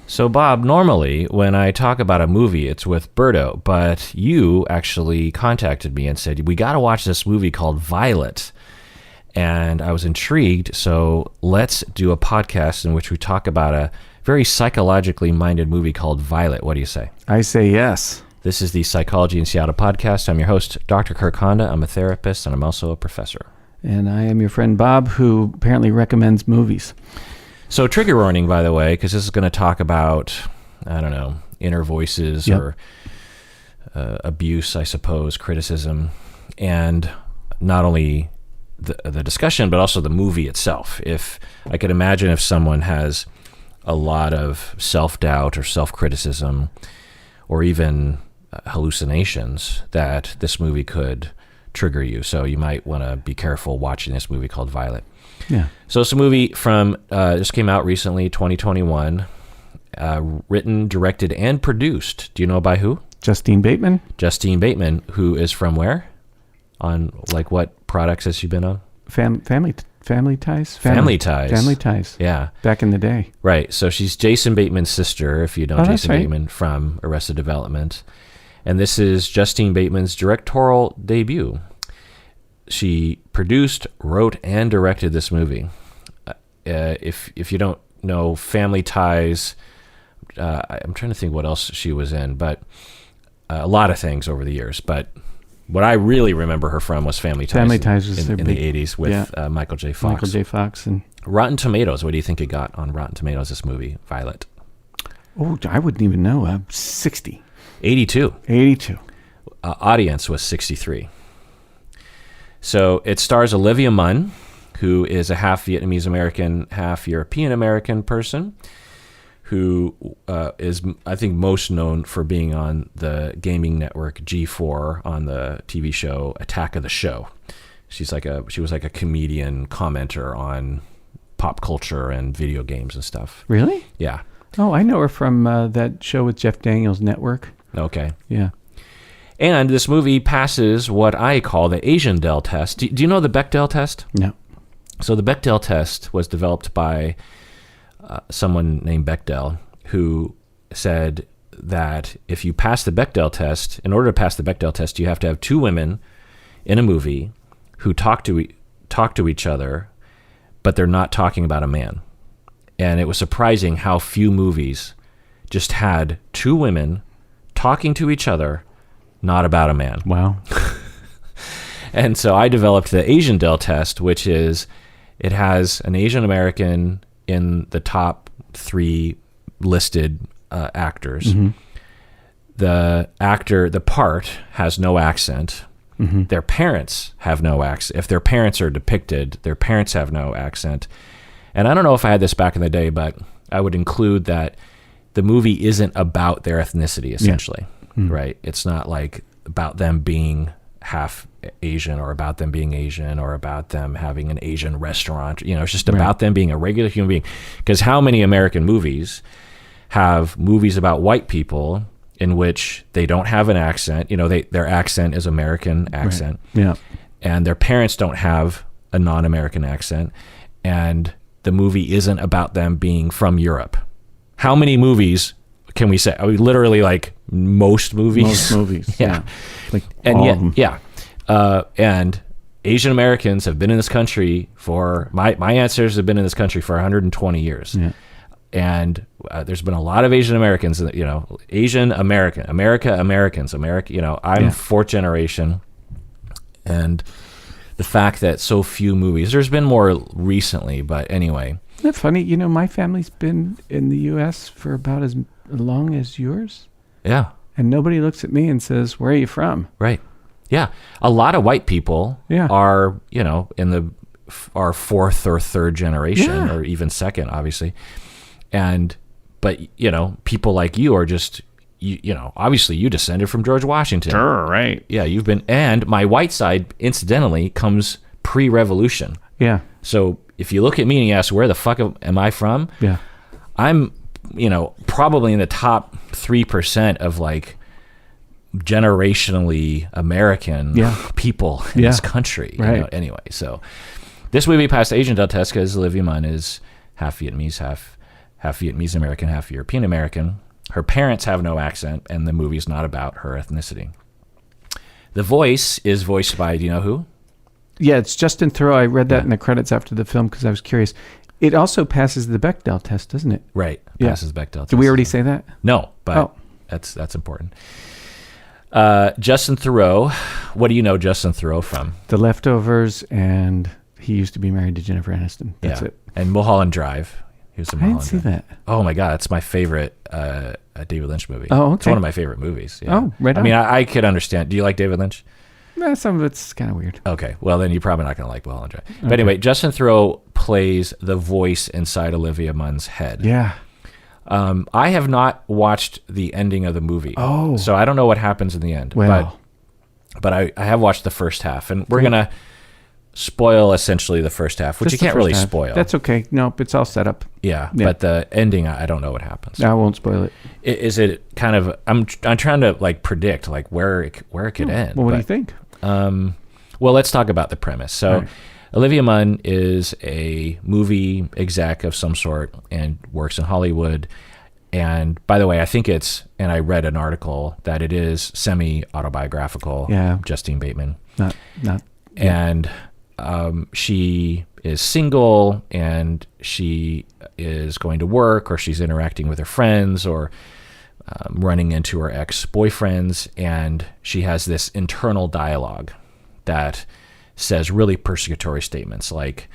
So, Bob, normally when I talk about a movie, it's with Berto, but you actually contacted me and said, we got to watch this movie called Violet. And I was intrigued, so let's do a podcast in which we talk about a very psychologically minded movie called Violet. What do you say? I say yes. This is the Psychology in Seattle podcast. I'm your host, Dr. Kirk Honda. I'm a therapist, and I'm also a professor. And I am your friend Bob, who apparently recommends movies. So trigger warning, by the way, because this is going to talk about, I don't know, inner voices or abuse, I suppose, criticism, and not only the discussion, but also the movie itself. If I could imagine if someone has a lot of self-doubt or self-criticism or even hallucinations, that this movie could trigger you. So you might want to be careful watching this movie called Violet. Yeah. So it's a movie from, this came out recently, 2021, written, directed, and produced. Do you know by who? Justine Bateman. Justine Bateman, who is from where? On, like, what products has she been on? Family Ties? Family Ties. Family Ties. Yeah. Back in the day. Right. So she's Jason Bateman's sister, if you know Jason Bateman from Arrested Development. And this is Justine Bateman's directorial debut. She produced, wrote, and directed this movie. If you don't know Family Ties, I'm trying to think what else she was in, but a lot of things over the years. But what I really remember her from was Family Ties. Family Ties was in the 80s with Michael J. Fox. Michael J. Fox. And Rotten Tomatoes, what do you think it got on Rotten Tomatoes, this movie, Violet? Oh, I wouldn't even know. 60. 82. 82. Audience was 63. So it stars Olivia Munn, who is a half Vietnamese American, half European American person, who is, I think, most known for being on the gaming network G4 on the TV show Attack of the Show. She was like a comedian commenter on pop culture and video games and stuff. Really? Yeah. Oh, I know her from that show with Jeff Daniels Network. Okay. Yeah. And this movie passes what I call the Asian Dell test. Do you know the Bechdel Test? No. So the Bechdel Test was developed by someone named Bechdel, who said that if you pass the Bechdel Test, in order to pass the Bechdel Test, you have to have two women in a movie who talk to each other, but they're not talking about a man. And it was surprising how few movies just had two women talking to each other, not about a man. Wow. And so I developed the Asian Dell test, which is, it has an Asian American in the top 3 listed actors. Mm-hmm. The part has no accent. Mm-hmm. Their parents have no accent. If their parents are depicted, their parents have no accent. And I don't know if I had this back in the day, but I would include that the movie isn't about their ethnicity, essentially. Yeah. Mm-hmm. Right? It's not like about them being half Asian or about them being Asian or about them having an Asian restaurant. It's just about them being a regular human being. Because how many American movies have movies about white people in which they don't have an accent? Their accent is American accent. Right. Yeah. And their parents don't have a non-American accent. And the movie isn't about them being from Europe. How many movies can we say? I mean, literally, like most movies. Most movies, yeah. Like, and yet, and Asian Americans have been in this country for, my ancestors have been in this country for 120 years. Yeah. And there's been a lot of Asian Americans, Asian Americans, I'm fourth generation. And the fact that so few movies, there's been more recently, but anyway. Isn't that funny? My family's been in the U.S. for about as long as yours. Yeah. And nobody looks at me and says, where are you from? Right. Yeah. A lot of white people are, in our fourth or third generation or even second, obviously. But people like you are just, obviously you descended from George Washington. Sure, right. Yeah, you've been, and my white side, incidentally, comes pre-revolution. Yeah. So if you look at me and you ask, where the fuck am I from? Yeah. I'm, probably in the top 3% of like generationally American people in this country. Right. Anyway, so this movie passed the Asian Dell test because Olivia Munn is half Vietnamese, half half Vietnamese American, half European American. Her parents have no accent, and the movie's not about her ethnicity. The voice is voiced by, do you know who? Yeah, it's Justin Theroux. I read that in the credits after the film because I was curious. It also passes the Bechdel test, doesn't it? Right. Passes the Bechdel test. Did we already say that? No, but that's important. Justin Theroux. What do you know Justin Theroux from? The Leftovers, and he used to be married to Jennifer Aniston. That's it. And Mulholland Drive. He was in Mulholland Drive. I didn't see that. Oh my God, it's my favorite David Lynch movie. Oh, okay. It's one of my favorite movies. Yeah. Oh, right on. I mean, I could understand. Do you like David Lynch? Some of it's kind of weird. Okay, well then you're probably not going to like Mulholland Drive. But anyway, Justin Theroux plays the voice inside Olivia Munn's head. Yeah. I have not watched the ending of the movie. Oh. So I don't know what happens in the end. Well. But I have watched the first half, and we're going to spoil essentially the first half, which you can't really spoil. That's okay. Nope, it's all set up. Yeah, but the ending, I don't know what happens. I won't spoil it. Is it kind of? I'm trying to like predict like where it could end. Well, what do you think? Well, let's talk about the premise. So, Olivia Munn is a movie exec of some sort and works in Hollywood. And by the way, I think and I read an article that it is semi-autobiographical. Yeah. Justine Bateman. Not. And she is single, and she is going to work, or she's interacting with her friends, or running into her ex-boyfriends, and she has this internal dialogue that says really persecutory statements like,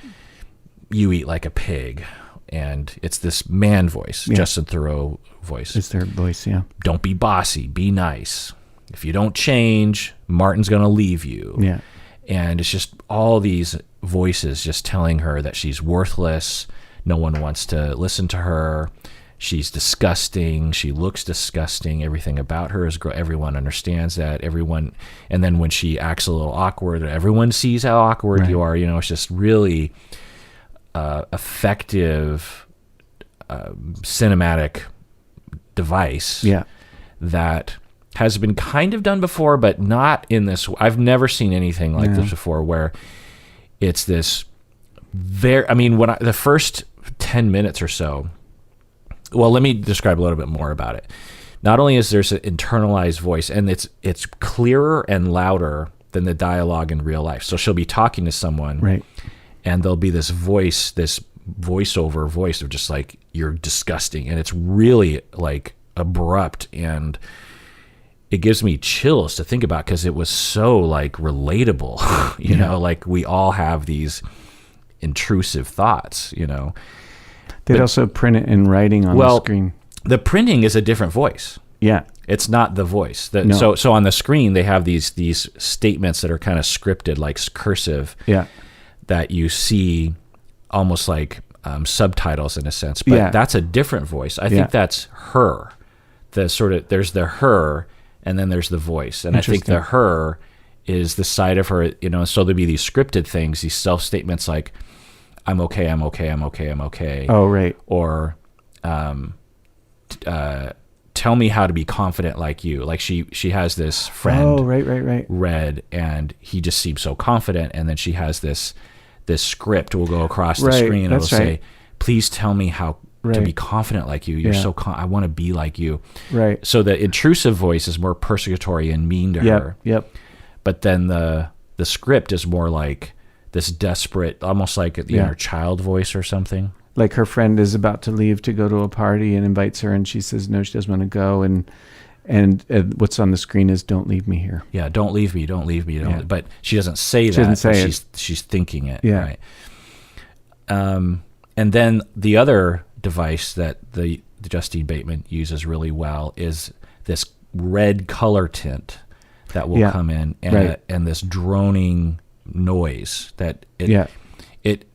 you eat like a pig, and it's this man voice, Justin Theroux voice. It's their voice, yeah. Don't be bossy, be nice. If you don't change, Martin's going to leave you. Yeah. And it's just all these voices just telling her that she's worthless, no one wants to listen to her, she's disgusting, she looks disgusting, everything about her is everyone understands that, and then when she acts a little awkward, everyone sees how awkward you are. It's just really effective cinematic device that has been kind of done before, but not in this. I've never seen anything like this before, where it's this the first 10 minutes or so. Well, let me describe a little bit more about it. Not only is there's an internalized voice, and it's clearer and louder than the dialogue in real life. So she'll be talking to someone, and there'll be this voice, this voiceover voice of just like, you're disgusting, and it's really like abrupt, and it gives me chills to think about, because it was so like relatable. you know, like we all have these intrusive thoughts. They'd also print it in writing on the screen. The printing is a different voice. Yeah. It's not the voice. So on the screen, they have these statements that are kind of scripted, like cursive, that you see almost like subtitles in a sense. But that's a different voice. I think that's her. There's the her, and then there's the voice. And I think the her is the side of her, so there'll be these scripted things, these self-statements like, I'm okay, I'm okay, I'm okay, I'm okay. Oh, right. Or tell me how to be confident like you. Like she has this friend. Oh, right. Red, and he just seems so confident. And then she has this script will go across the screen, and it'll say, please tell me how to be confident like you. You're so I want to be like you. Right. So the intrusive voice is more persecutory and mean to her. Yep. But then the script is more like this desperate, almost like the inner child voice or something. Like her friend is about to leave to go to a party and invites her, and she says no, she doesn't want to go. And what's on the screen is, don't leave me here. Yeah, don't leave me, don't leave me. But she doesn't say that. She's thinking it. Yeah. Right. And then the other device that the Justine Bateman uses really well is this red color tint that will come in, and this droning noise that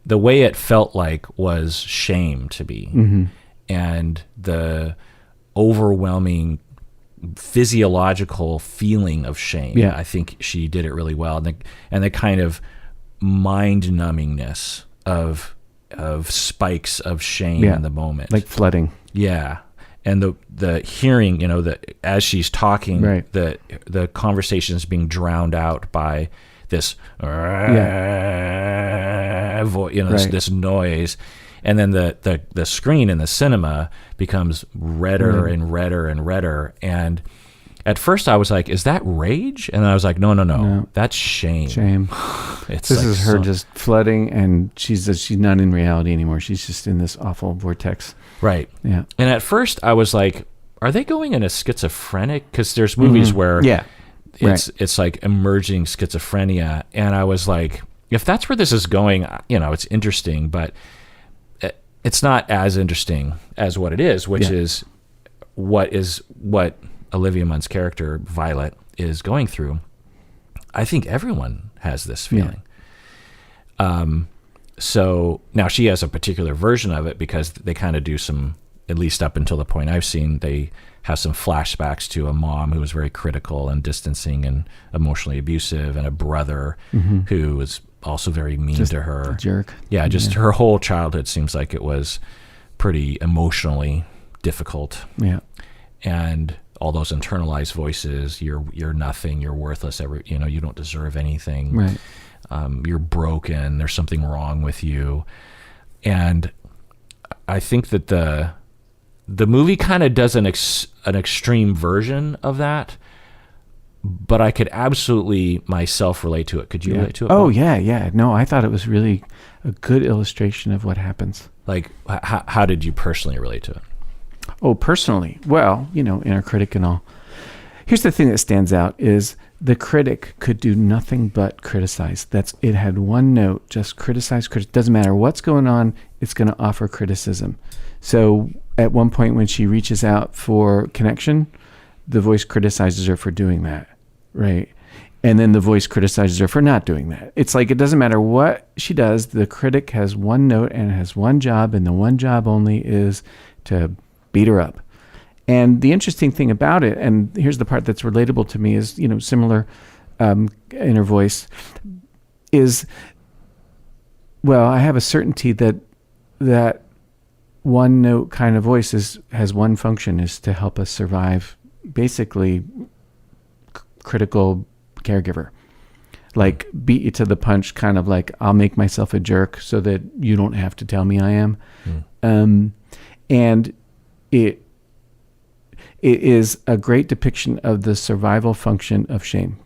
the way it felt like was shame to me, and the overwhelming physiological feeling of shame. I think she did it really well, and the kind of mind numbingness of spikes of shame in the moment, like flooding. And the hearing, as she's talking, the conversation is being drowned out by this voice, this noise, And then the screen in the cinema becomes redder and redder and redder. And at first I was like, is that rage? And I was like, no. That's shame. Shame. This is her just flooding, and she's not in reality anymore. She's just in this awful vortex. Right. Yeah. And at first I was like, are they going in a schizophrenic? Because there's movies where it's like emerging schizophrenia. And I was like, if that's where this is going, it's interesting, but it's not as interesting as what it is, which is what Olivia Munn's character, Violet, is going through. I think everyone has this feeling. So now she has a particular version of it because they kind of do some, at least up until the point I've seen, they have some flashbacks to a mom who was very critical and distancing and emotionally abusive, and a brother who was also very mean to her. A jerk. Yeah, her whole childhood seems like it was pretty emotionally difficult. Yeah. And all those internalized voices, you're nothing, you're worthless, you don't deserve anything. Right. You're broken, there's something wrong with you. And I think that the movie kind of does an extreme version of that, but I could absolutely myself relate to it. Could you relate to it, Oh, Bob? yeah. No, I thought it was really a good illustration of what happens. Like, how did you personally relate to it? Oh, personally, well, inner critic and all. Here's the thing that stands out is the critic could do nothing but criticize. It had one note, just criticize. Doesn't matter what's going on, it's going to offer criticism. So at one point when she reaches out for connection, the voice criticizes her for doing that, right? And then the voice criticizes her for not doing that. It's like, it doesn't matter what she does, the critic has one note and has one job, and the one job only is to beat her up. And the interesting thing about it, and here's the part that's relatable to me, is, similar inner voice, is, well, I have a certainty that one note kind of voice has one function, is to help us survive, basically critical caregiver. Like, beat you to the punch, kind of like, I'll make myself a jerk so that you don't have to tell me I am. And it is a great depiction of the survival function of shame,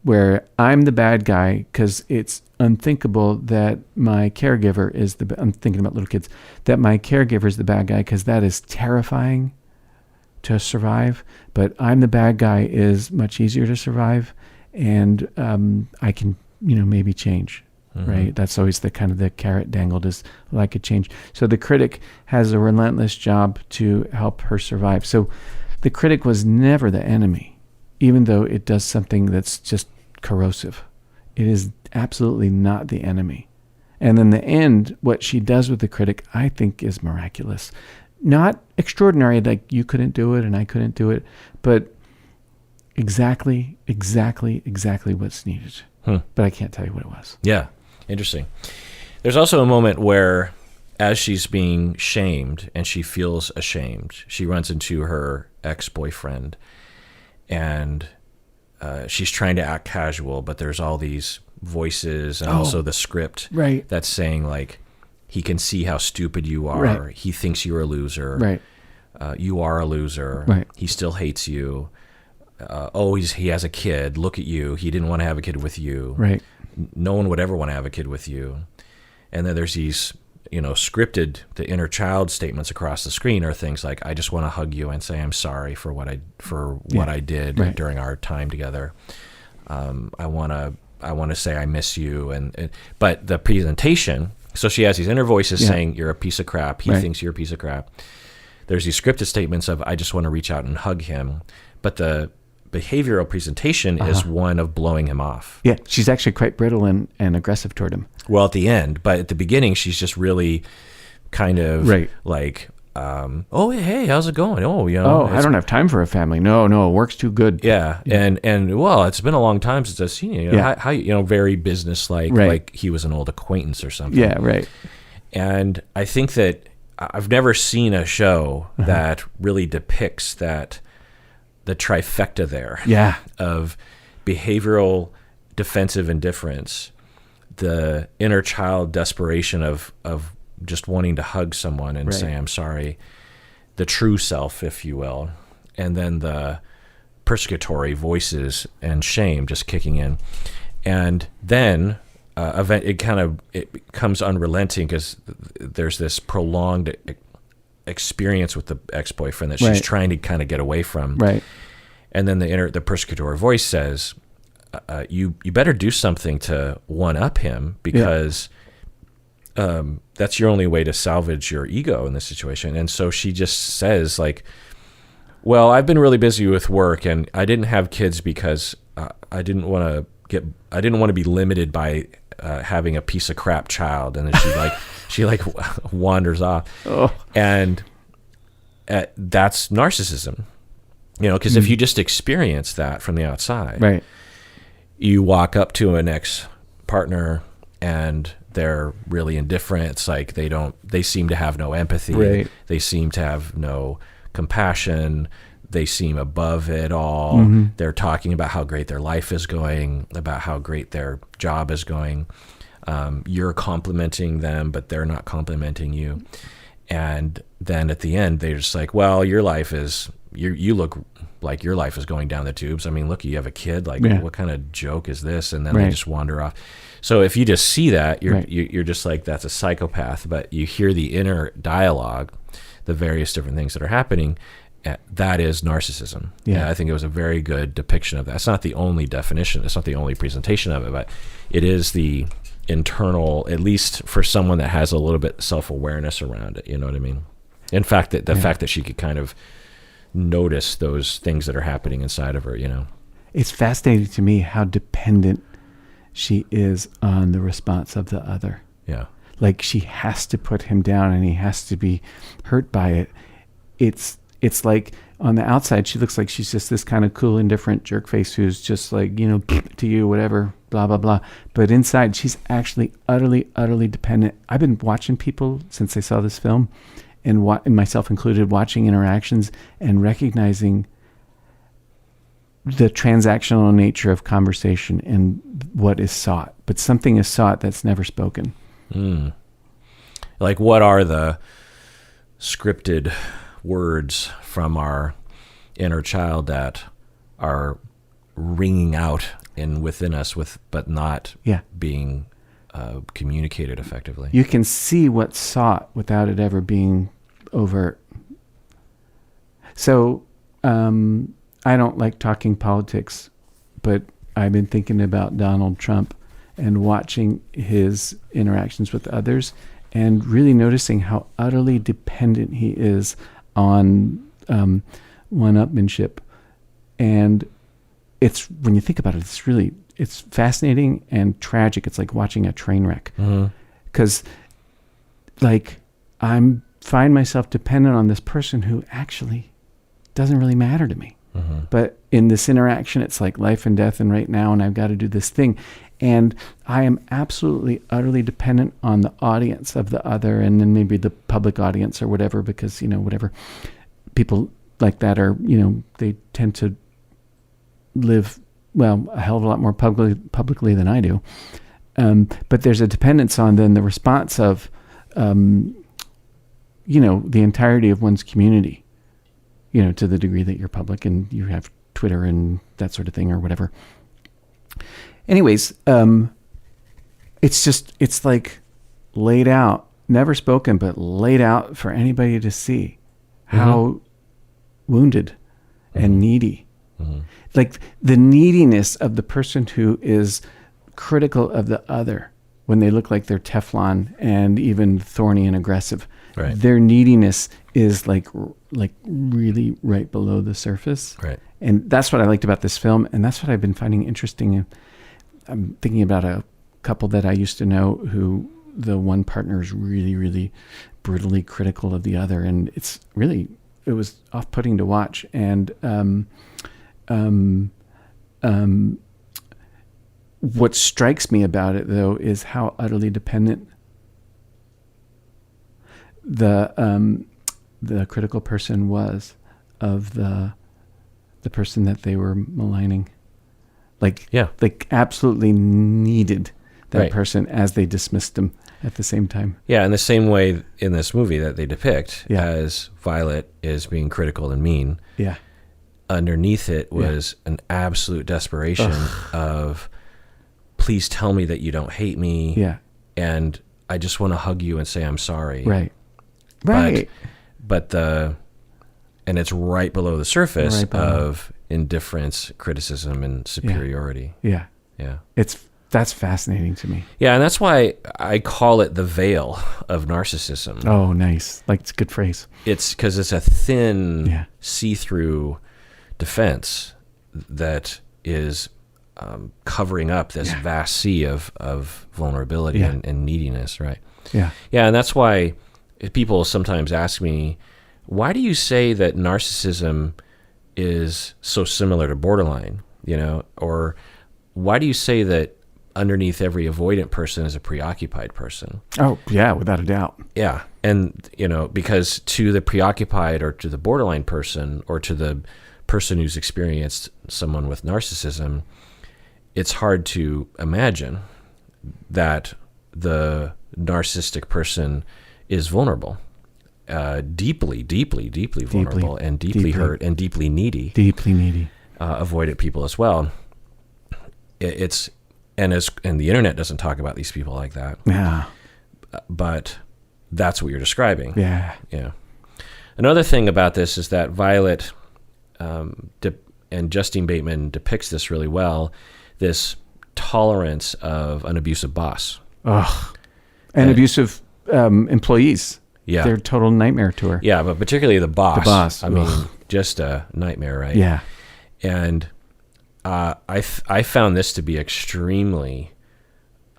where I'm the bad guy because it's unthinkable that my caregiver is I'm thinking about little kids, that my caregiver is the bad guy because that is terrifying to survive, but I'm the bad guy is much easier to survive, and I can, maybe change. Right. That's always the kind of the carrot dangled, is like a change. So the critic has a relentless job to help her survive. So the critic was never the enemy, even though it does something that's just corrosive. It is absolutely not the enemy. And in the end, what she does with the critic, I think, is miraculous. Not extraordinary, like you couldn't do it and I couldn't do it, but exactly what's needed. But I can't tell you what it was. Yeah. Interesting. There's also a moment where, as she's being shamed and she feels ashamed, she runs into her ex-boyfriend, and she's trying to act casual, but there's all these voices and also the script that's saying, like, he can see how stupid you are. He thinks you're a loser. You are a loser. He still hates you. He has a kid. Look at you. He didn't want to have a kid with you. No one would ever want to have a kid with you. And then there's these, scripted, the inner child statements across the screen are things like, I just want to hug you and say I'm sorry for what I did during our time together. I want to say I miss you. But the presentation, so she has these inner voices saying you're a piece of crap. He thinks you're a piece of crap. There's these scripted statements of, I just want to reach out and hug him. But the behavioral presentation is one of blowing him off. Yeah, she's actually quite brittle and aggressive toward him. Well, at the end, but at the beginning, she's just really kind of like, oh, hey, how's it going? I don't have time for a family. No, work's too good. Yeah. And well, it's been a long time since I've seen you. How very businesslike, like he was an old acquaintance or something. Yeah, right. And I think that I've never seen a show that really depicts the trifecta there of behavioral defensive indifference, the inner child desperation of just wanting to hug someone and say, I'm sorry, the true self, if you will. And then the persecutory voices and shame just kicking in. And then it becomes unrelenting because there's this prolonged experience with the ex-boyfriend that she's trying to kind of get away from. Right. And then the persecutory voice says, you better do something to one-up him because that's your only way to salvage your ego in this situation. And so she just says, like, well, I've been really busy with work and I didn't have kids because I didn't want to be limited by having a piece of crap child. And then she wanders off. And that's narcissism, because if you just experience that from the outside, you walk up to an ex-partner and they're really indifferent. It's like they seem to have no empathy. They seem to have no compassion. They seem above it all. They're talking about how great their life is going, about how great their job is going. You're complimenting them, but they're not complimenting you. And then at the end, they're just like, well, your life is, you look like your life is going down the tubes. I mean, look, you have a kid. Like, what kind of joke is this? And then they just wander off. So if you just see that, you're just like, that's a psychopath. But you hear the inner dialogue, the various different things that are happening. That is narcissism. Yeah, I think it was a very good depiction of that. It's not the only definition. It's not the only presentation of it, but it is the internal, at least for someone that has a little bit self-awareness around it. You know what I mean? In fact, the fact that she could kind of notice those things that are happening inside of her, It's fascinating to me how dependent she is on the response of the other. Yeah. Like she has to put him down and he has to be hurt by it. It's like on the outside, she looks like she's just this kind of cool, indifferent jerk face who's just like, to you, whatever, blah, blah, blah. But inside, she's actually utterly, utterly dependent. I've been watching people since I saw this film, and myself included, watching interactions and recognizing the transactional nature of conversation and what is sought. But something is sought that's never spoken. Like, what are the scripted words from our inner child that are ringing out within us but not being communicated effectively? You can see what's sought without it ever being overt. So I don't like talking politics, but I've been thinking about Donald Trump and watching his interactions with others and really noticing how utterly dependent he is on one-upmanship. And it's, when you think about it, it's fascinating and tragic. It's like watching a train wreck. Because I find myself dependent on this person who actually doesn't really matter to me. But in this interaction, it's like life and death and right now, and I've got to do this thing. And I am absolutely, utterly dependent on the audience of the other, and then maybe the public audience or whatever, because, whatever, people like that are, they tend to live, well, a hell of a lot more publicly than I do. But there's a dependence on then the response of, the entirety of one's community, to the degree that you're public and you have Twitter and that sort of thing or whatever. Anyways, it's like laid out, never spoken, but laid out for anybody to see how wounded and needy. Like the neediness of the person who is critical of the other when they look like they're Teflon and even thorny and aggressive. Right. Their neediness is like really right below the surface. Right. And that's what I liked about this film. And that's what I've been finding interesting. I'm thinking about a couple that I used to know who the one partner is really, really brutally critical of the other. And it was off-putting to watch. And what strikes me about it, though, is how utterly dependent the critical person was of the person that they were maligning. Like absolutely needed that person as they dismissed him. at the same time. Yeah, in the same way in this movie that they depict, Yeah. as Violet is being critical and mean, Yeah. underneath it was an absolute desperation of, please tell me that you don't hate me. Yeah. And I just want to hug you and say I'm sorry. Right. Right. And it's right below the surface Right below. of indifference, criticism, and superiority. Yeah. Yeah. That's fascinating to me. Yeah, and that's why I call it the veil of narcissism. Oh, nice. Like, it's a good phrase. It's because it's a thin, Yeah. see-through defense that is covering up this vast sea of vulnerability and neediness, right? Yeah. Yeah, and that's why people sometimes ask me, why do you say that narcissism is so similar to borderline, or why do you say that underneath every avoidant person is a preoccupied person? Oh, yeah, without a doubt. Yeah. And, because to the preoccupied or to the borderline person or to the person who's experienced someone with narcissism, it's hard to imagine that the narcissistic person is vulnerable, deeply vulnerable and deeply hurt and deeply needy. Deeply needy. Avoidant people as well. And the internet doesn't talk about these people like that. Yeah. But that's what you're describing. Yeah. Yeah. Another thing about this is that Violet and Justine Bateman depicts this really well, this tolerance of an abusive boss. Ugh. And abusive employees. Yeah. They're a total nightmare to her. Yeah, but particularly the boss. The boss. I mean, just a nightmare, right? Yeah. And I found this to be extremely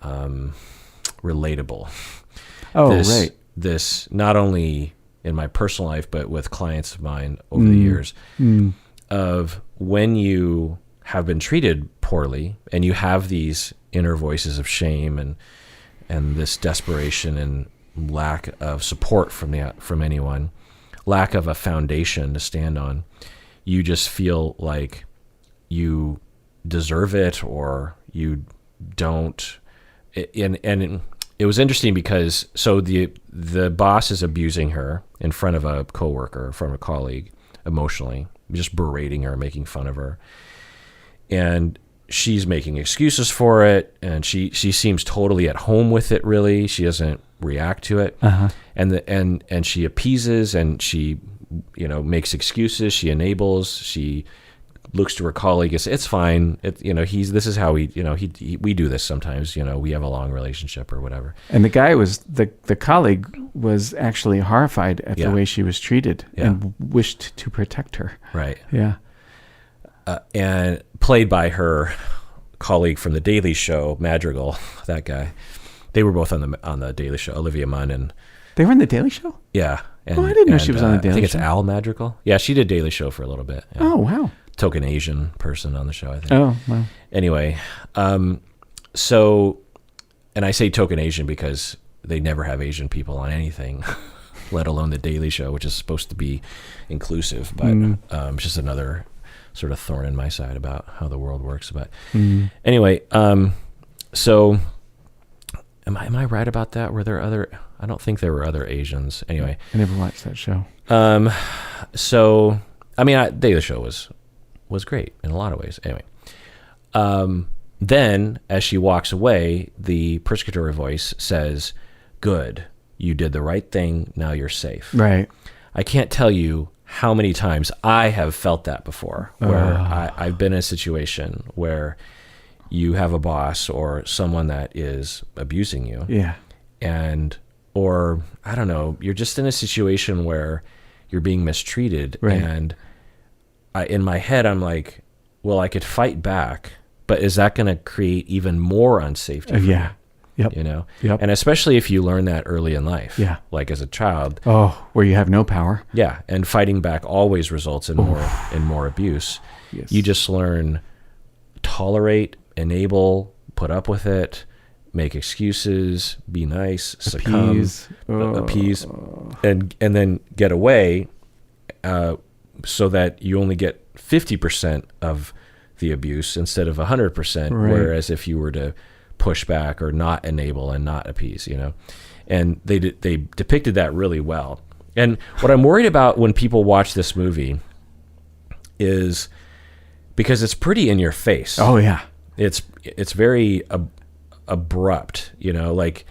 relatable. Oh, right. This, not only in my personal life, but with clients of mine over the years, of when you have been treated poorly and you have these inner voices of shame and this desperation and lack of support from anyone, lack of a foundation to stand on, you just feel like you deserve it or you don't. And it was interesting because the boss is abusing her in front of a coworker, in front of a colleague, emotionally, just berating her, making fun of her. And she's making excuses for it, and she seems totally at home with it, really. She doesn't react to it. Uh-huh. And she appeases, and she makes excuses, she enables, she looks to her colleague and says, it's fine. This is how we do this sometimes, we have a long relationship or whatever. And the guy the colleague was actually horrified at the way she was treated and wished to protect her. Right. Yeah. And played by her colleague from The Daily Show, Madrigal, that guy. They were both on the Daily Show, Olivia Munn and... They were in The Daily Show? Yeah. And, I didn't know she was on The Daily Show. I think it's Al Madrigal. Yeah, she did Daily Show for a little bit. Yeah. Oh, wow. Token Asian person on the show, I think. Oh, wow. Anyway, so, and I say token Asian because they never have Asian people on anything, let alone The Daily Show, which is supposed to be inclusive, but it's just another sort of thorn in my side about how the world works. But anyway, so am I right about that? Were there other? I don't think there were other Asians. Anyway, I never watched that show. So I mean, Daily Show was great in a lot of ways. Anyway, then as she walks away, the prescriptory voice says, "Good, you did the right thing. Now you're safe." Right. I can't tell you how many times I have felt that before, where I've been in a situation where you have a boss or someone that is abusing you. Yeah. Or I don't know, you're just in a situation where you're being mistreated. Right. And in my head, I'm like, well, I could fight back, but is that going to create even more unsafety for yeah. me? Yep. Yep. And especially if you learn that early in life. Yeah. Like as a child. Oh, where you have no power. Yeah. And fighting back always results in more abuse. Yes. You just learn tolerate, enable, put up with it, make excuses, be nice, succumb, appease, and then get away, so that you only get 50% of the abuse instead of 100%. Right. Whereas if you were to push back or not enable and not appease, and they depicted that really well. And what I'm worried about when people watch this movie is because it's pretty in your face. Oh yeah. It's very abrupt, like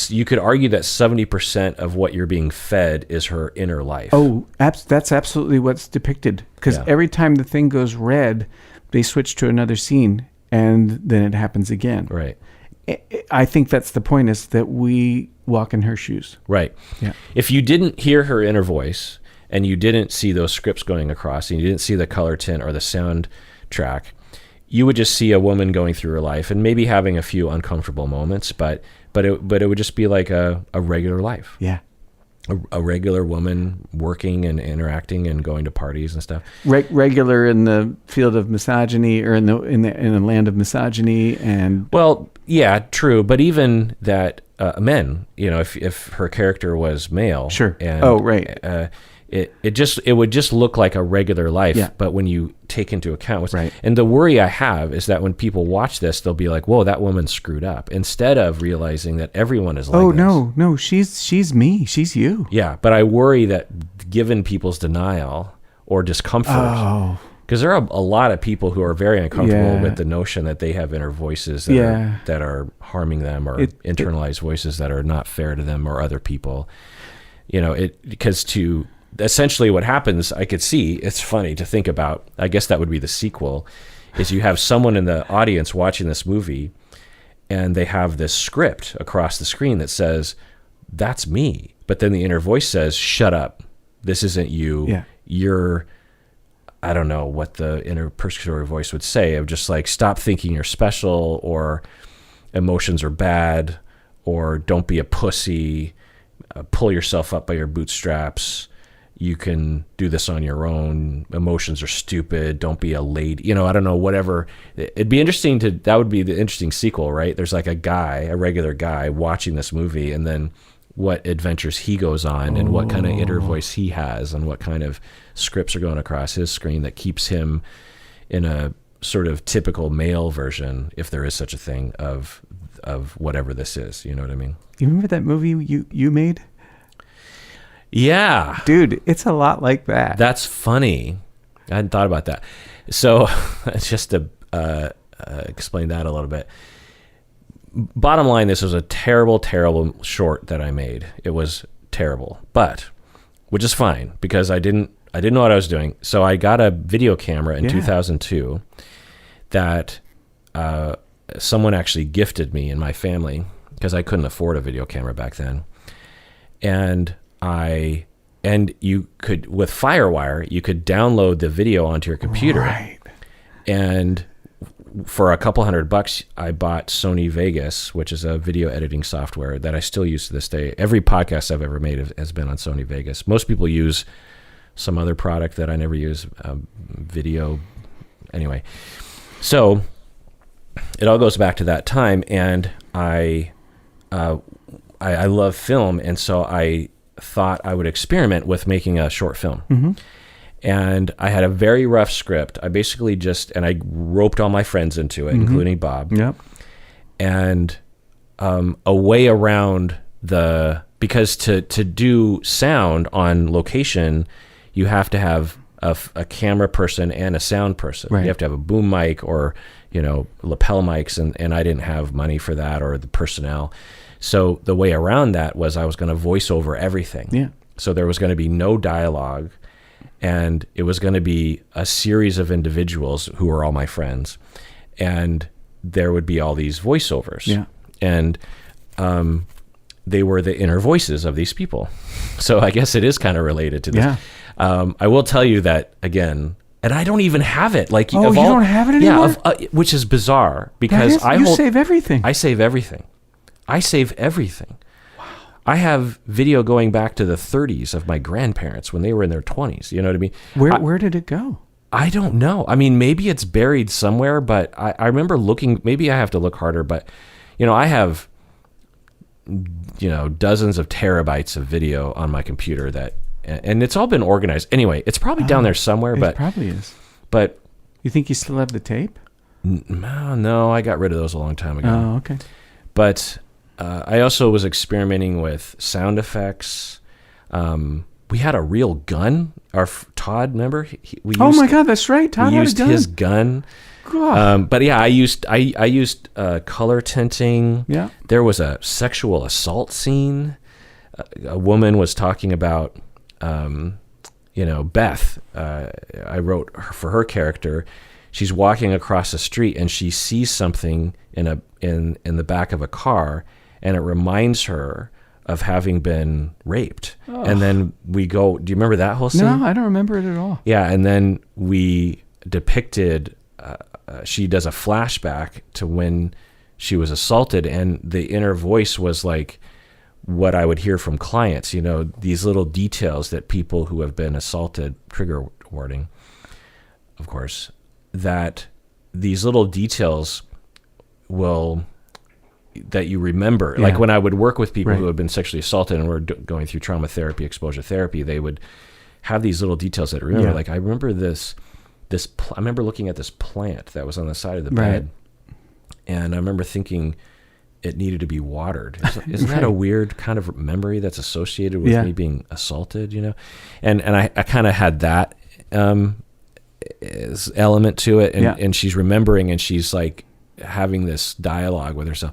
you could argue that 70% of what you're being fed is her inner life. Oh, that's absolutely what's depicted. Because every time the thing goes red, they switch to another scene, and then it happens again. Right. I think that's the point, is that we walk in her shoes. Right. Yeah. If you didn't hear her inner voice and you didn't see those scripts going across and you didn't see the color tint or the soundtrack, you would just see a woman going through her life and maybe having a few uncomfortable moments, but it would just be like a regular life. Yeah. A regular woman working and interacting and going to parties and stuff. Regular in the field of misogyny, or in the land of misogyny, and well, yeah, true. But even that men, if her character was male, sure. And, right. It would just look like a regular life. Yeah. But when you take into account what's right. And the worry I have is that when people watch this, they'll be like, "Whoa, that woman screwed up," instead of realizing that everyone is like this. Oh no, she's me, she's you. Yeah, but I worry that given people's denial or discomfort, because there are a lot of people who are very uncomfortable with the notion that they have inner voices that are harming them, or internalized voices that are not fair to them or other people. Because to essentially what happens, I could see, it's funny to think about, I guess that would be the sequel, is you have someone in the audience watching this movie and they have this script across the screen that says, "That's me." But then the inner voice says, "Shut up. This isn't you. Yeah. You're," I don't know what the inner persecutory voice would say, of just like, "Stop thinking you're special," or "Emotions are bad," or "Don't be a pussy. Pull yourself up by your bootstraps. You can do this on your own. Emotions are stupid. Don't be a lady." I don't know, whatever. It'd be interesting that would be the interesting sequel, right? There's like a regular guy watching this movie, and then what adventures he goes on and what kind of inner voice he has and what kind of scripts are going across his screen that keeps him in a sort of typical male version, if there is such a thing, of whatever this is. You know what I mean? You remember that movie you made? Yeah. Dude, it's a lot like that. That's funny. I hadn't thought about that. So just to explain that a little bit. Bottom line, this was a terrible, terrible short that I made. It was terrible, which is fine because I didn't know what I was doing. So I got a video camera in 2002 that someone actually gifted me and my family, because I couldn't afford a video camera back then. And you could, with FireWire, you could download the video onto your computer. Right. And for a couple $100, I bought Sony Vegas, which is a video editing software that I still use to this day. Every podcast I've ever made has been on Sony Vegas. Most people use some other product that I never use, video. Anyway, so it all goes back to that time, and I love film, and so I thought I would experiment with making a short film. Mm-hmm. And I had a very rough script. I basically I roped all my friends into it, including Bob. Yep. And a way around because to do sound on location, you have to have a camera person and a sound person. Right. You have to have a boom mic or, lapel mics, and I didn't have money for that or the personnel. So the way around that was I was going to voice over everything. Yeah. So there was going to be no dialogue, and it was going to be a series of individuals who are all my friends, and there would be all these voiceovers. Yeah. And they were the inner voices of these people. So I guess it is kind of related to this. Yeah. I will tell you that, again, and I don't even have it. Like, you don't have it anymore? Yeah, which is bizarre because you save everything. I save everything. Wow. I have video going back to the 30s of my grandparents when they were in their 20s. You know what I mean? Where did it go? I don't know. I mean, maybe it's buried somewhere, but I remember looking. Maybe I have to look harder, but I have dozens of terabytes of video on my computer and it's all been organized. Anyway, it's probably down there somewhere. But it probably is. But you think you still have the tape? No, I got rid of those a long time ago. Oh, okay. But I also was experimenting with sound effects. We had a real gun. Todd, remember? Oh my God, that's right. Todd we had used a gun. his gun. But yeah, I used color tinting. Yeah. There was a sexual assault scene. A woman was talking about, Beth. I wrote for her character. She's walking across the street and she sees something in the back of a car, and it reminds her of having been raped. Oh. And then we go. Do you remember that whole scene? No, I don't remember it at all. Yeah, and then we depicted. She does a flashback to when she was assaulted, and the inner voice was like what I would hear from clients. These little details that people who have been assaulted, trigger warning, of course, that these little details that you remember. Yeah. Like when I would work with people who had been sexually assaulted and were going through trauma therapy, exposure therapy, they would have these little details that I remember. Yeah. Like I remember I remember looking at this plant that was on the side of the bed, and I remember thinking it needed to be watered. Isn't that a weird kind of memory that's associated with me being assaulted, And I kind of had that element to it, and she's remembering, and she's like having this dialogue with herself.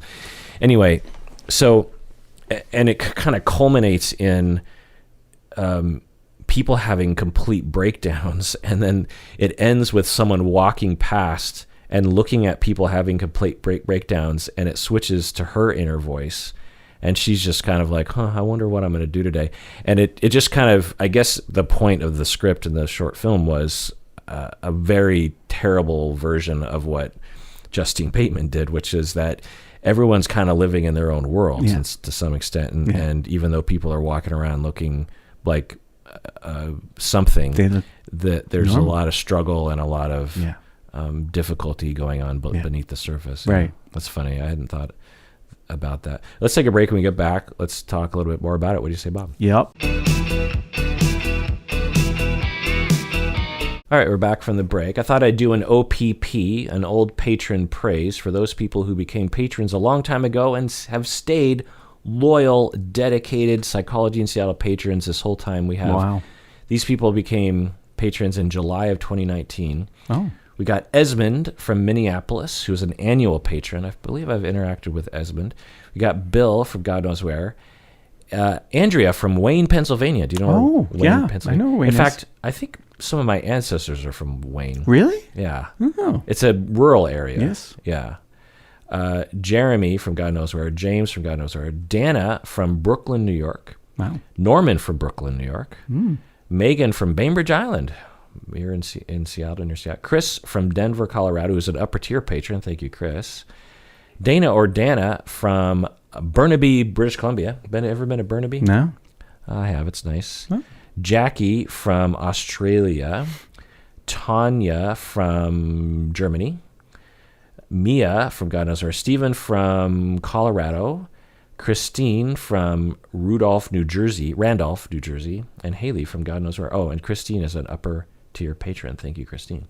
Anyway, so, and it kind of culminates in people having complete breakdowns, and then it ends with someone walking past and looking at people having complete breakdowns, and it switches to her inner voice, and she's just kind of like, I wonder what I'm going to do today. And it just kind of, I guess the point of the script in the short film was a very terrible version of what Justine Bateman did, which is that everyone's kind of living in their own world to some extent, and even though people are walking around looking like something, that there's a lot of struggle and a lot of difficulty going on beneath the surface. Right. That's funny. I hadn't thought about that. Let's take a break. When we get back, let's talk a little bit more about it. What do you say, Bob? Yep. All right, we're back from the break. I thought I'd do an OPP, an old patron praise, for those people who became patrons a long time ago and have stayed loyal, dedicated Psychology in Seattle patrons this whole time. We have. Wow. These people became patrons in July of 2019. Oh. We got Esmond from Minneapolis, who's an annual patron. I believe I've interacted with Esmond. We got Bill from God knows where. Andrea from Wayne, Pennsylvania. Do you know Wayne, Pennsylvania? I know Wayne. In fact, I think some of my ancestors are from Wayne. Really? Yeah. Oh. It's a rural area. Yes. Yeah. Jeremy from God knows where. James from God knows where. Dana from Brooklyn, New York. Wow. Norman from Brooklyn, New York. Mm. Megan from Bainbridge Island. Here in Seattle, near Seattle. Chris from Denver, Colorado, who's an upper tier patron. Thank you, Chris. Dana or Dana from Burnaby, British Columbia. Ever been to Burnaby? No. I have. It's nice. Huh? Jackie from Australia. Tanya from Germany. Mia from God knows where. Stephen from Colorado. Christine from Randolph, New Jersey. And Haley from God knows where. Oh, and Christine is an upper tier patron. Thank you, Christine.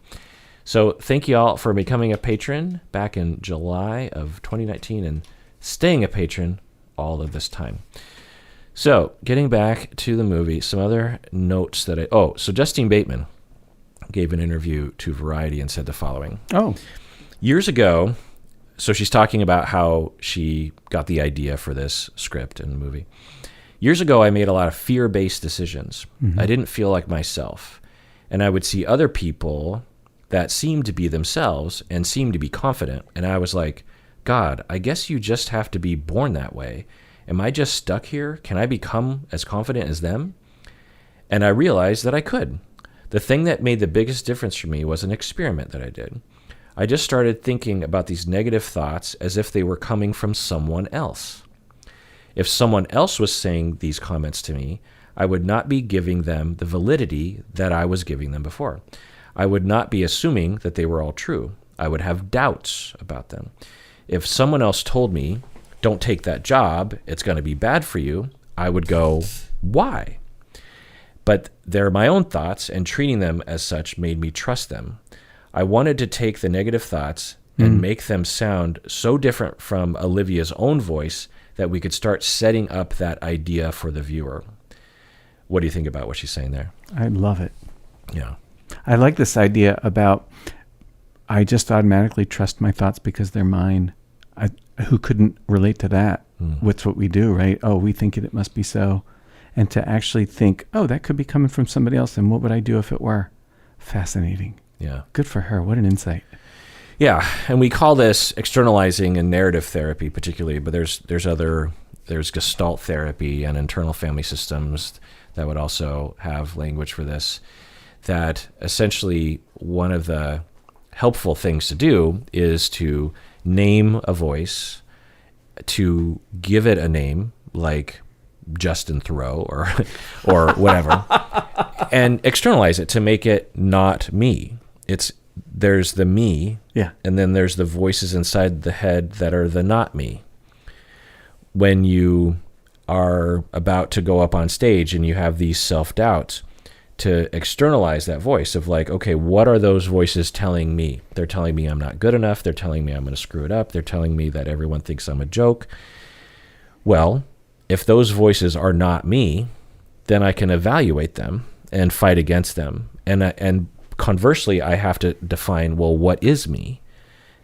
So thank you all for becoming a patron back in July of 2019 and staying a patron all of this time. So getting back to the movie, some other notes that so Justine Bateman gave an interview to Variety and said the following. Oh. Years ago, so she's talking about how she got the idea for this script and movie. Years ago, I made a lot of fear-based decisions. Mm-hmm. I didn't feel like myself. And I would see other people that seemed to be themselves and seemed to be confident. And I was like, God, I guess you just have to be born that way. Am I just stuck here? Can I become as confident as them? And I realized that I could. The thing that made the biggest difference for me was an experiment that I did. I just started thinking about these negative thoughts as if they were coming from someone else. If someone else was saying these comments to me, I would not be giving them the validity that I was giving them before. I would not be assuming that they were all true. I would have doubts about them. If someone else told me, don't take that job, it's going to be bad for you, I would go, why? But they're my own thoughts, and treating them as such made me trust them. I wanted to take the negative thoughts and make them sound so different from Olivia's own voice that we could start setting up that idea for the viewer. What do you think about what she's saying there? I love it. Yeah. I like this idea about I just automatically trust my thoughts because they're mine. Who couldn't relate to that? What's what we do, right? Oh, we think it must be so. And to actually think, oh, that could be coming from somebody else, and what would I do if it were? Fascinating. Yeah. Good for her. What an insight. Yeah, and we call this externalizing and narrative therapy particularly, but there's Gestalt therapy and internal family systems that would also have language for this, that essentially one of the helpful things to do is to name a voice, to give it a name like Justin Thoreau or whatever, and externalize it to make it not me. There's the me, and then there's the voices inside the head that are the not me. When you are about to go up on stage and you have these self-doubts, to externalize that voice of like, okay, what are those voices telling me? They're telling me I'm not good enough. They're telling me I'm going to screw it up. They're telling me that everyone thinks I'm a joke. Well, if those voices are not me, then I can evaluate them and fight against them. And conversely, I have to define, well, what is me?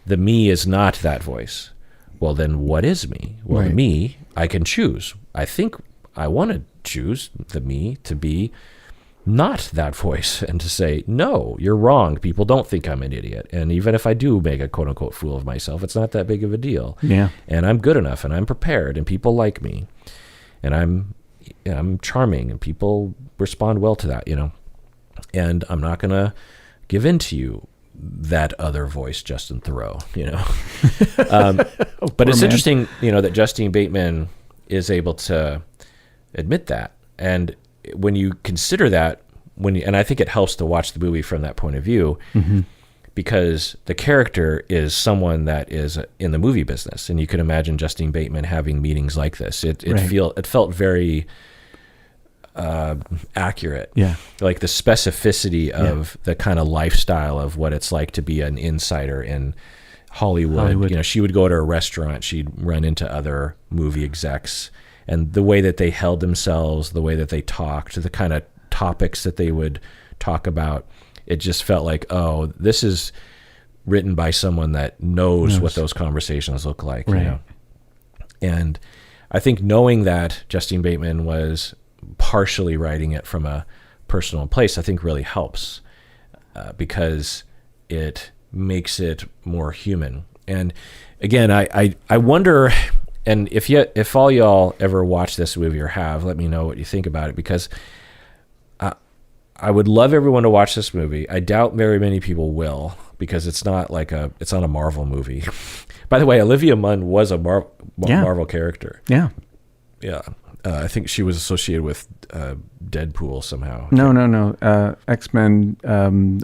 The me is not that voice. Well, then what is me? Well, right. The me, I can choose. I think I want to choose the me to be not that voice and to say, no, you're wrong. People don't think I'm an idiot. And even if I do make a quote unquote fool of myself, it's not that big of a deal. Yeah. And I'm good enough and I'm prepared and people like me and I'm charming and people respond well to that, and I'm not going to give in to you, that other voice, Justin Thoreau, but it's interesting, that Justine Bateman is able to admit that. And when you consider that, and I think it helps to watch the movie from that point of view, because the character is someone that is in the movie business, and you can imagine Justine Bateman having meetings like this. It felt very accurate. Yeah, like the specificity of the kind of lifestyle of what it's like to be an insider in Hollywood. She would go to a restaurant, she'd run into other movie execs, and the way that they held themselves, the way that they talked, the kind of topics that they would talk about, it just felt like, oh, this is written by someone that knows what those conversations look like. Right. And I think knowing that Justine Bateman was partially writing it from a personal place, I think really helps because it makes it more human. And again, I wonder, and if all y'all ever watch this movie or have, let me know what you think about it, because I would love everyone to watch this movie. I doubt very many people will, because it's not a Marvel movie. By the way, Olivia Munn was a Marvel character. Yeah. Yeah. I think she was associated with Deadpool somehow. No. X-Men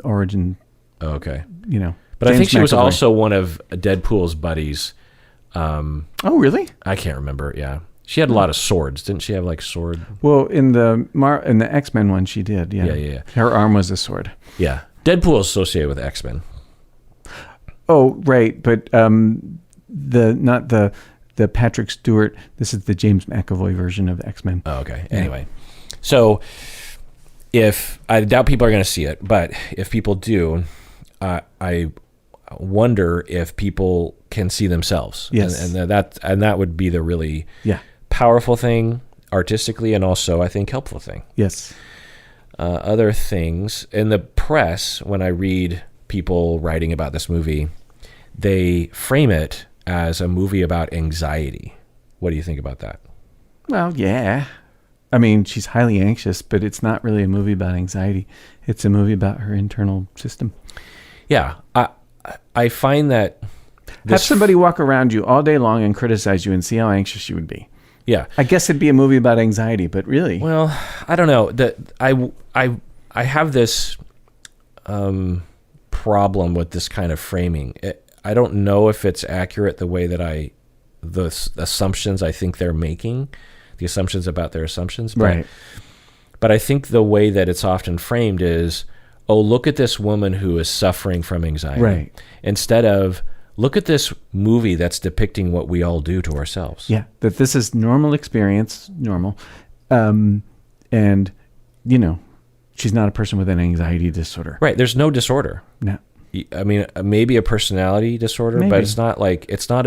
origin. Oh, okay. But James I think she was also one of Deadpool's buddies. Oh, really? I can't remember. Yeah. She had a lot of swords. Didn't she have like sword? Well, in the X-Men one, she did. Yeah. Yeah. Her arm was a sword. Yeah. Deadpool is associated with X-Men. Oh, right. But not the Patrick Stewart. This is the James McAvoy version of X-Men. Oh, okay. Anyway, so if I doubt people are going to see it, but if people do, I wonder if people can see themselves. Yes, and that would be the really powerful thing artistically, and also I think helpful thing. Yes. Other things in the press, when I read people writing about this movie, they frame it as a movie about anxiety. What do you think about that? Well, yeah. I mean, she's highly anxious, but it's not really a movie about anxiety. It's a movie about her internal system. Yeah. I find that... Have somebody walk around you all day long and criticize you and see how anxious you would be. Yeah. I guess it'd be a movie about anxiety, but really... Well, I don't know. I have this problem with this kind of framing. I don't know if it's accurate the way that the assumptions I think they're making, the assumptions about their assumptions. Right. But I think the way that it's often framed is, oh, look at this woman who is suffering from anxiety. Right. Instead of, look at this movie that's depicting what we all do to ourselves. Yeah, that this is normal experience, normal. And, she's not a person with an anxiety disorder. Right. There's no disorder. No. I mean, maybe a personality disorder, but it's not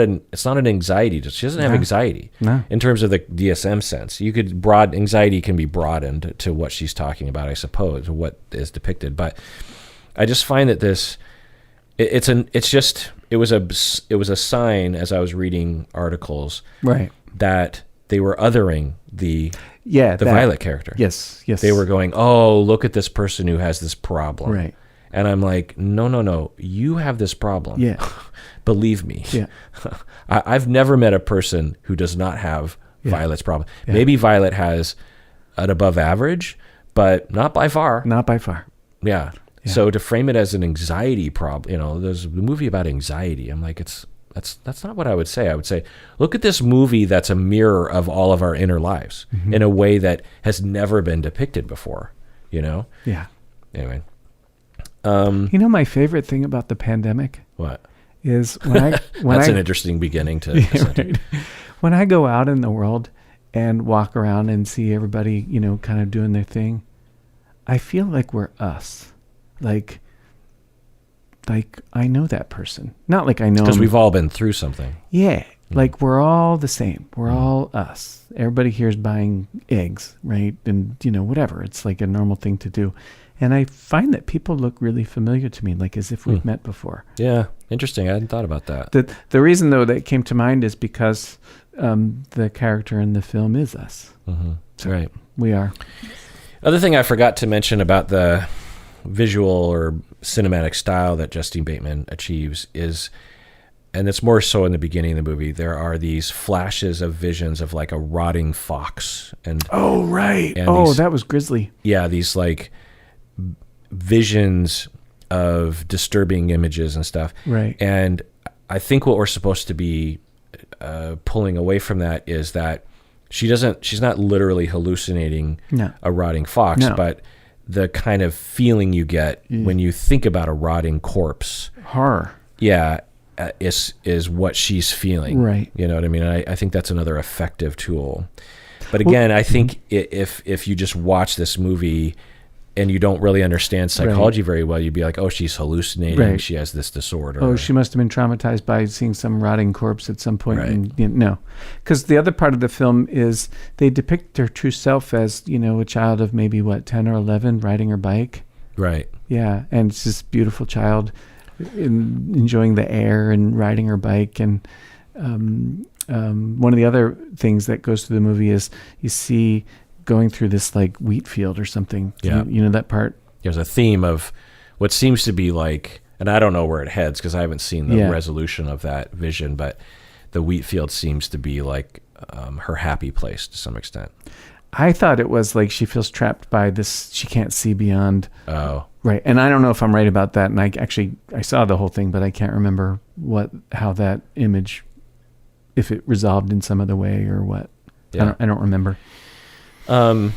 an anxiety. She doesn't have anxiety in terms of the DSM sense. Anxiety can be broadened to what she's talking about, I suppose, what is depicted. But I just find that it was a sign as I was reading articles, right, that they were othering the Violet character. Yes. They were going, oh, look at this person who has this problem. Right. And I'm like, no, you have this problem. Yeah. Believe me. Yeah. I've never met a person who does not have Violet's problem. Yeah. Maybe Violet has an above average, but not by far. Not by far. Yeah. So to frame it as an anxiety problem, there's a movie about anxiety. I'm like, that's not what I would say. I would say, look at this movie that's a mirror of all of our inner lives in a way that has never been depicted before, Yeah. Anyway. My favorite thing about the pandemic? What? Is when That's an interesting beginning to right. When I go out in the world and walk around and see everybody, kind of doing their thing, I feel like we're us. Like I know that person. Not like I know because we've all been through something. Yeah. Like we're all the same. We're all us. Everybody here is buying eggs, right? And, whatever. It's like a normal thing to do. And I find that people look really familiar to me, like as if we've met before. Yeah, interesting. I hadn't thought about that. The reason, though, that came to mind is because the character in the film is us. Mm-hmm. So right. We are. Other thing I forgot to mention about the visual or cinematic style that Justine Bateman achieves is, and it's more so in the beginning of the movie, there are these flashes of visions of like a rotting fox. Oh, right. And that was grisly. Yeah, these like visions of disturbing images and stuff. Right. And I think what we're supposed to be pulling away from that is that she's not literally hallucinating a rotting fox, but the kind of feeling you get when you think about a rotting corpse. Horror. Yeah. Is what she's feeling. Right. You know what I mean? I think that's another effective tool. But again, I think if you just watch this movie and you don't really understand psychology very well, you'd be like, oh, she's hallucinating. Right. She has this disorder. Oh, she must have been traumatized by seeing some rotting corpse at some point. Right. And, no. Because the other part of the film is they depict her true self as, a child of maybe, 10 or 11 riding her bike. Right. Yeah. And it's this beautiful child enjoying the air and riding her bike. And one of the other things that goes through the movie is you see going through this like wheat field or something. Yeah. You know that part? There's a theme of what seems to be like, and I don't know where it heads because I haven't seen the resolution of that vision, but the wheat field seems to be like her happy place to some extent. I thought it was like she feels trapped by this, she can't see beyond. Oh. Right. And I don't know if I'm right about that. And I saw the whole thing, but I can't remember how that image, if it resolved in some other way or what. Yeah. I don't remember. Let's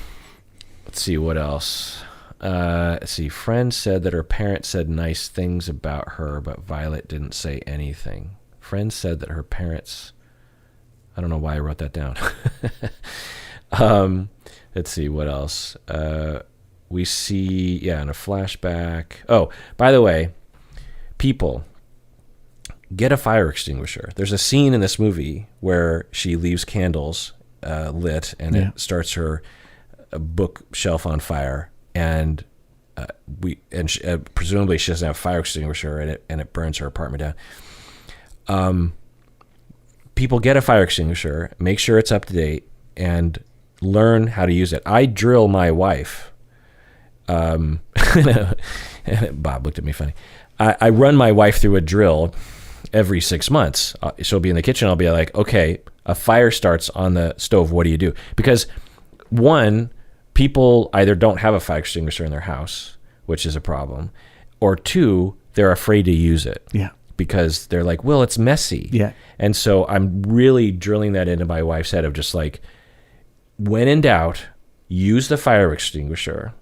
see what else. Let's see. Friend said that her parents said nice things about her, but Violet didn't say anything. Friend said that her parents. I don't know why I wrote that down. Let's see what else. We see, in a flashback. Oh, by the way, people, get a fire extinguisher. There's a scene in this movie where she leaves candles lit, and it starts her bookshelf on fire, and presumably she doesn't have a fire extinguisher, and it burns her apartment down. People, get a fire extinguisher, make sure it's up to date, and learn how to use it. I drill my wife. Bob looked at me funny. I run my wife through a drill every 6 months. She'll be in the kitchen. I'll be like, okay, a fire starts on the stove. What do you do? Because one, people either don't have a fire extinguisher in their house, which is a problem, or two, they're afraid to use it. Yeah. Because they're like, well, it's messy. Yeah. And so I'm really drilling that into my wife's head of just like, when in doubt, use the fire extinguisher.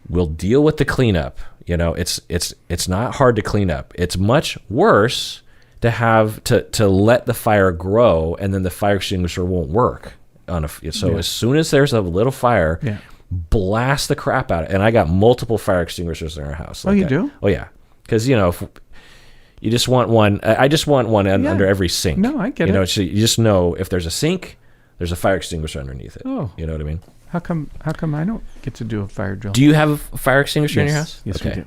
We'll deal with the cleanup. It's not hard to clean up. It's much worse to let the fire grow, and then the fire extinguisher won't work so as soon as there's a little fire, blast the crap out of it. And I got multiple fire extinguishers in our house. Oh, you do? Oh yeah, because if you just want one. I just want one under every sink. No, I get it. So you just know if there's a sink, there's a fire extinguisher underneath it. Oh, you know what I mean? How come I don't get to do a fire drill? Do you have a fire extinguisher in your house? Yes, we do.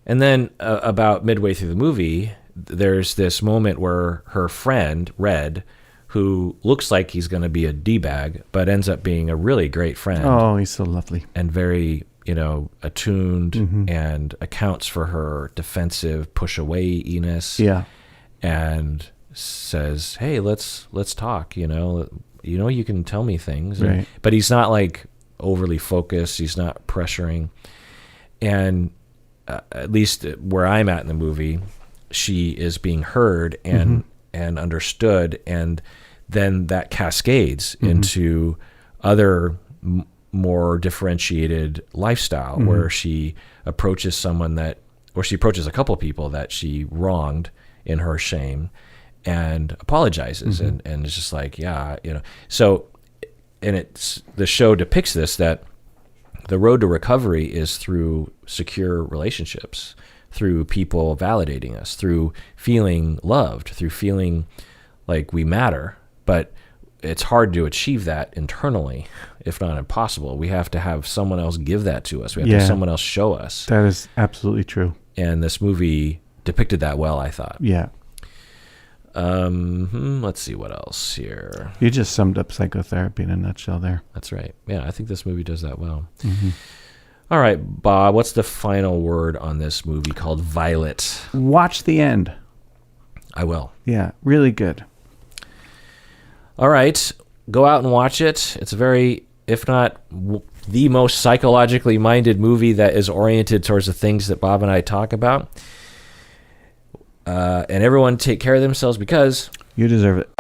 And then about midway through the movie, there's this moment where her friend, Red, who looks like he's going to be a D-bag, but ends up being a really great friend. Oh, he's so lovely. And very, attuned and accounts for her defensive push-away-iness. Yeah. And says, hey, let's talk, you can tell me things. Right. But he's not like overly focused. He's not pressuring. And at least where I'm at in the movie, she is being heard and understood, and then that cascades into other more differentiated lifestyle where she approaches she approaches a couple people that she wronged in her shame and apologizes and it's just like, so, and the show depicts this, that the road to recovery is through secure relationships, through people validating us, through feeling loved, through feeling like we matter. But it's hard to achieve that internally, if not impossible. We have to have someone else give that to us. We have to have someone else show us. That is absolutely true. And this movie depicted that well, I thought. Yeah. Let's see what else here. You just summed up psychotherapy in a nutshell there. That's right. Yeah, I think this movie does that well. All right, Bob, what's the final word on this movie called Violet? Watch the end. I will. Yeah, really good. All right, go out and watch it. It's a very, if not the most psychologically minded movie that is oriented towards the things that Bob and I talk about. And everyone take care of themselves because you deserve it.